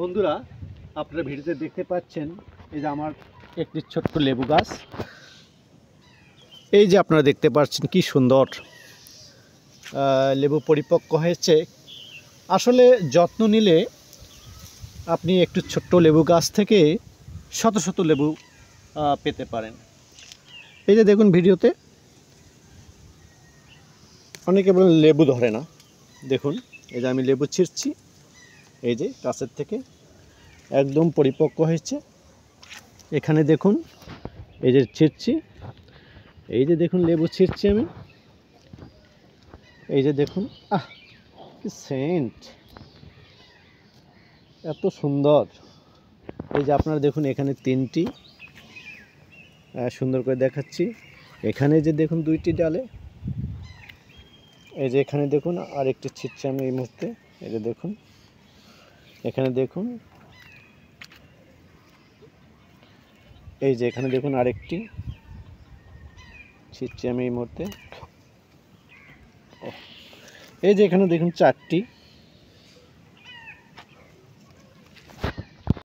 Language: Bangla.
বন্ধুরা, আপনারা ভিডিওতে দেখতে পাচ্ছেন এই যে আমার একটি ছোট্ট লেবু গাছ। এই যে আপনারা দেখতে পাচ্ছেন কি সুন্দর লেবু পরিপক্ক হয়েছে। আসলে যত্ন নিলে আপনি একটু ছোট্ট লেবু গাছ থেকে শত শত লেবু পেতে পারেন। এই যে দেখুন ভিডিওতে অনেকে বলেন লেবু ধরে না, দেখুন এই যে আমি লেবু ছিঁড়ছি, এই যে গাছের থেকে একদম পরিপক্ক হয়েছে। এখানে দেখুন এই যে ছিঁড়ছি, এই যে দেখুন লেবু ছিঁড়ছি আমি, এই যে দেখুন কি সেন্ট, এত সুন্দর। এই যে আপনারা দেখুন এখানে তিনটি, সুন্দর করে দেখাচ্ছি। এখানে যে দেখুন দুইটি ডালে, এই যে এখানে দেখুন আরেকটি ছিঁড়ছি আমি এই মুহূর্তে, এই যে দেখুন এখানে দেখুন, এই যে এখানে দেখুন আরেকটি ছিঁড়ছি আমি এই মুহূর্তে। এই যে এখানে দেখুন চারটি,